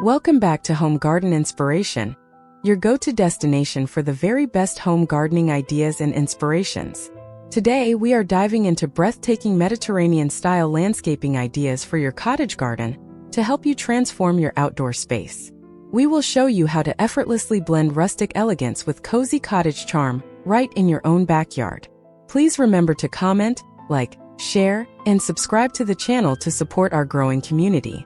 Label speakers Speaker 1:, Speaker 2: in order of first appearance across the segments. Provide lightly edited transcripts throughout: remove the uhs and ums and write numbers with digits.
Speaker 1: Welcome back to Home Garden Inspiration, your go-to destination for the very best home gardening ideas and inspirations. Today, we are diving into breathtaking Mediterranean-style landscaping ideas for your cottage garden to help you transform your outdoor space. We will show you how to effortlessly blend rustic elegance with cozy cottage charm right in your own backyard. Please remember to comment, like, share, and subscribe to the channel to support our growing community.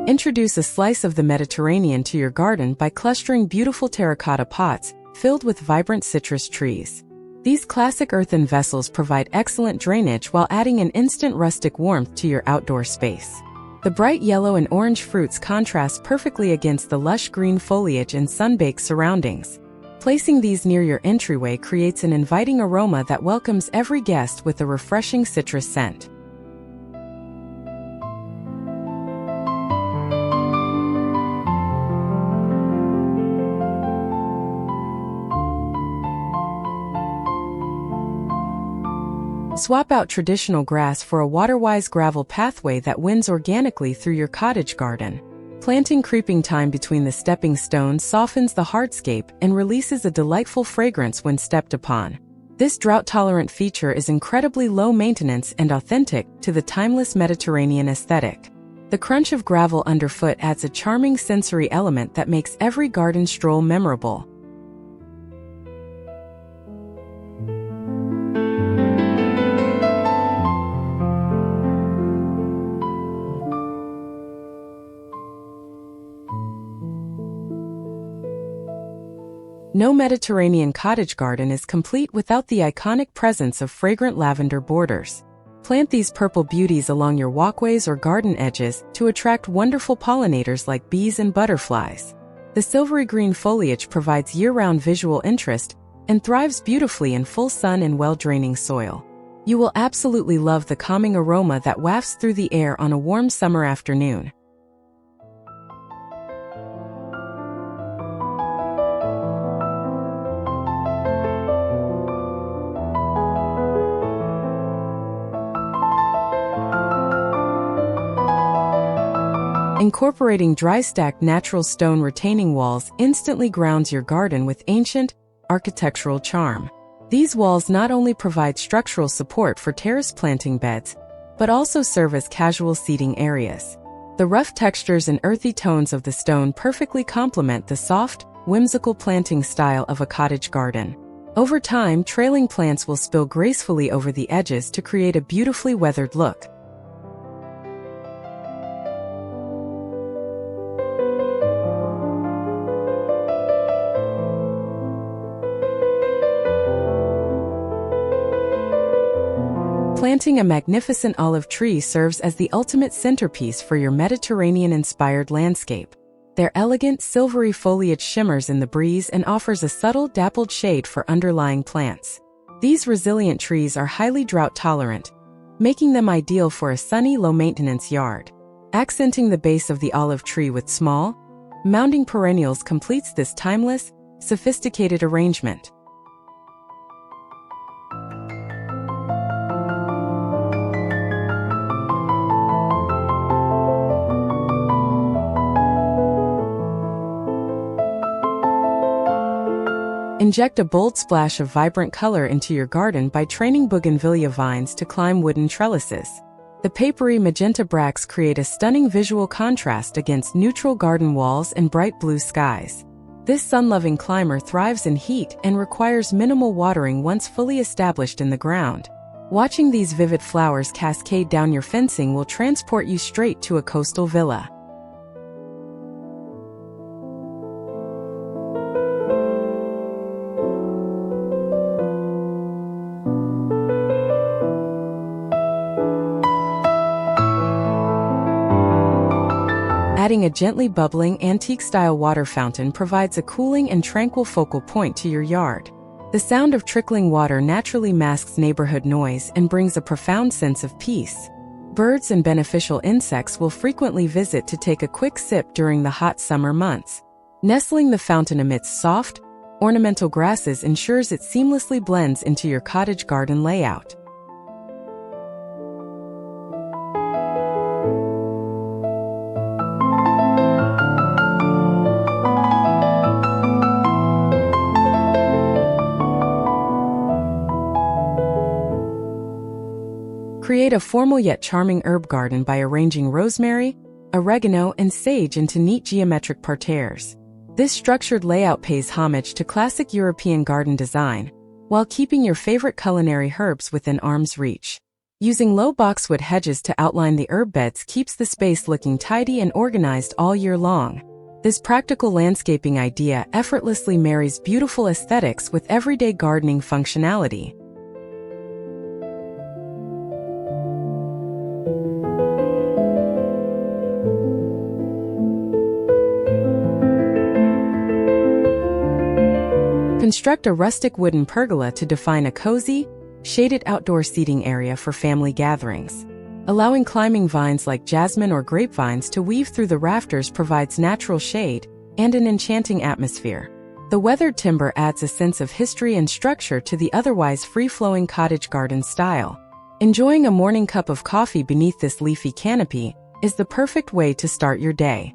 Speaker 1: Introduce a slice of the Mediterranean to your garden by clustering beautiful terracotta pots filled with vibrant citrus trees. These classic earthen vessels provide excellent drainage while adding an instant rustic warmth to your outdoor space. The bright yellow and orange fruits contrast perfectly against the lush green foliage and sun-baked surroundings. Placing these near your entryway creates an inviting aroma that welcomes every guest with a refreshing citrus scent. Swap out traditional grass for a water-wise gravel pathway that winds organically through your cottage garden. Planting creeping thyme between the stepping stones softens the hardscape and releases a delightful fragrance when stepped upon. This drought-tolerant feature is incredibly low maintenance and authentic to the timeless Mediterranean aesthetic. The crunch of gravel underfoot adds a charming sensory element that makes every garden stroll memorable. No Mediterranean cottage garden is complete without the iconic presence of fragrant lavender borders. Plant these purple beauties along your walkways or garden edges to attract wonderful pollinators like bees and butterflies. The silvery green foliage provides year-round visual interest and thrives beautifully in full sun and well-draining soil. You will absolutely love the calming aroma that wafts through the air on a warm summer afternoon. Incorporating dry-stacked natural stone retaining walls instantly grounds your garden with ancient, architectural charm. These walls not only provide structural support for terrace planting beds, but also serve as casual seating areas. The rough textures and earthy tones of the stone perfectly complement the soft, whimsical planting style of a cottage garden. Over time, trailing plants will spill gracefully over the edges to create a beautifully weathered look. Planting a magnificent olive tree serves as the ultimate centerpiece for your Mediterranean-inspired landscape. Their elegant, silvery foliage shimmers in the breeze and offers a subtle, dappled shade for underlying plants. These resilient trees are highly drought-tolerant, making them ideal for a sunny, low-maintenance yard. Accenting the base of the olive tree with small, mounding perennials completes this timeless, sophisticated arrangement. Inject a bold splash of vibrant color into your garden by training bougainvillea vines to climb wooden trellises. The papery magenta bracts create a stunning visual contrast against neutral garden walls and bright blue skies. This sun-loving climber thrives in heat and requires minimal watering once fully established in the ground. Watching these vivid flowers cascade down your fencing will transport you straight to a coastal villa. Adding a gently bubbling, antique-style water fountain provides a cooling and tranquil focal point to your yard. The sound of trickling water naturally masks neighborhood noise and brings a profound sense of peace. Birds and beneficial insects will frequently visit to take a quick sip during the hot summer months. Nestling the fountain amidst soft, ornamental grasses ensures it seamlessly blends into your cottage garden layout. Create a formal yet charming herb garden by arranging rosemary, oregano, and sage into neat geometric parterres. This structured layout pays homage to classic European garden design, while keeping your favorite culinary herbs within arm's reach. Using low boxwood hedges to outline the herb beds keeps the space looking tidy and organized all year long. This practical landscaping idea effortlessly marries beautiful aesthetics with everyday gardening functionality. Construct a rustic wooden pergola to define a cozy, shaded outdoor seating area for family gatherings. Allowing climbing vines like jasmine or grapevines to weave through the rafters provides natural shade and an enchanting atmosphere. The weathered timber adds a sense of history and structure to the otherwise free-flowing cottage garden style. Enjoying a morning cup of coffee beneath this leafy canopy is the perfect way to start your day.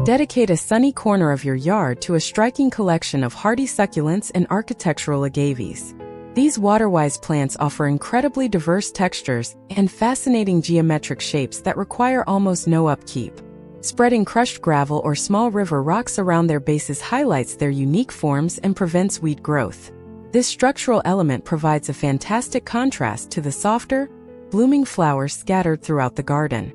Speaker 1: Dedicate a sunny corner of your yard to a striking collection of hardy succulents and architectural agaves. These water-wise plants offer incredibly diverse textures and fascinating geometric shapes that require almost no upkeep. Spreading crushed gravel or small river rocks around their bases highlights their unique forms and prevents weed growth. This structural element provides a fantastic contrast to the softer, blooming flowers scattered throughout the garden.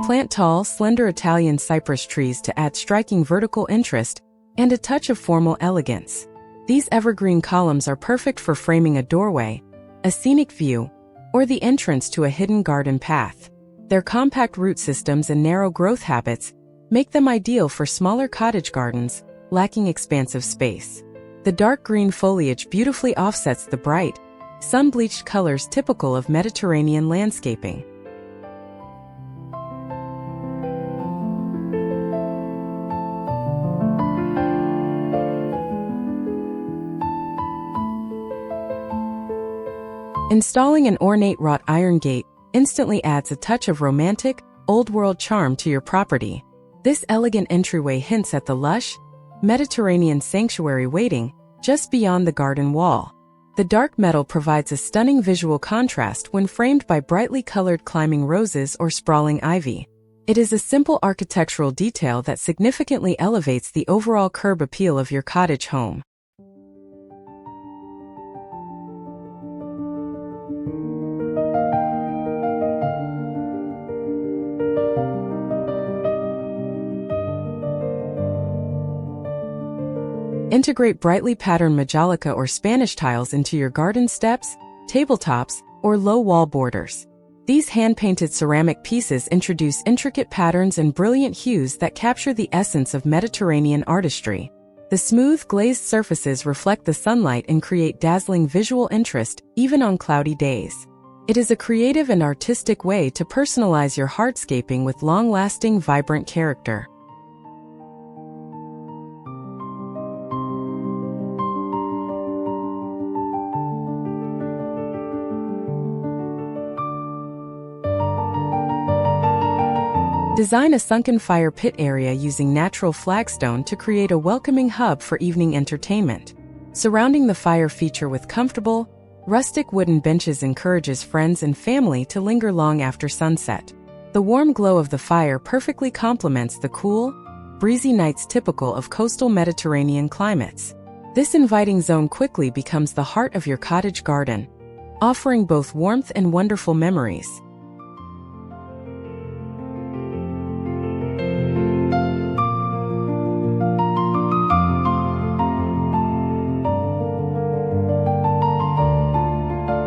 Speaker 1: Plant tall, slender Italian cypress trees to add striking vertical interest and a touch of formal elegance. These evergreen columns are perfect for framing a doorway, a scenic view, or the entrance to a hidden garden path. Their compact root systems and narrow growth habits make them ideal for smaller cottage gardens lacking expansive space. The dark green foliage beautifully offsets the bright, sun-bleached colors typical of Mediterranean landscaping. Installing an ornate wrought iron gate instantly adds a touch of romantic, old-world charm to your property. This elegant entryway hints at the lush, Mediterranean sanctuary waiting just beyond the garden wall. The dark metal provides a stunning visual contrast when framed by brightly colored climbing roses or sprawling ivy. It is a simple architectural detail that significantly elevates the overall curb appeal of your cottage home. Integrate brightly patterned majolica or Spanish tiles into your garden steps, tabletops, or low wall borders. These hand-painted ceramic pieces introduce intricate patterns and brilliant hues that capture the essence of Mediterranean artistry. The smooth, glazed surfaces reflect the sunlight and create dazzling visual interest, even on cloudy days. It is a creative and artistic way to personalize your hardscaping with long-lasting, vibrant character. Design a sunken fire pit area using natural flagstone to create a welcoming hub for evening entertainment. Surrounding the fire feature with comfortable, rustic wooden benches encourages friends and family to linger long after sunset. The warm glow of the fire perfectly complements the cool, breezy nights typical of coastal Mediterranean climates. This inviting zone quickly becomes the heart of your cottage garden, offering both warmth and wonderful memories.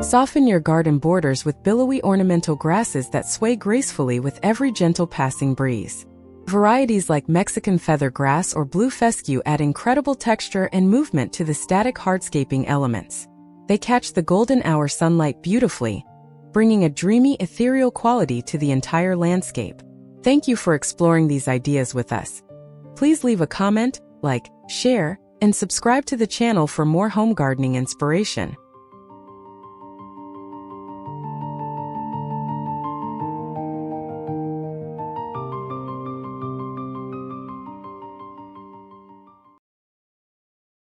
Speaker 1: Soften your garden borders with billowy ornamental grasses that sway gracefully with every gentle passing breeze. Varieties like Mexican feather grass or blue fescue add incredible texture and movement to the static hardscaping elements. They catch the golden hour sunlight beautifully, bringing a dreamy, ethereal quality to the entire landscape. Thank you for exploring these ideas with us. Please leave a comment, like, share, and subscribe to the channel for more home gardening inspiration.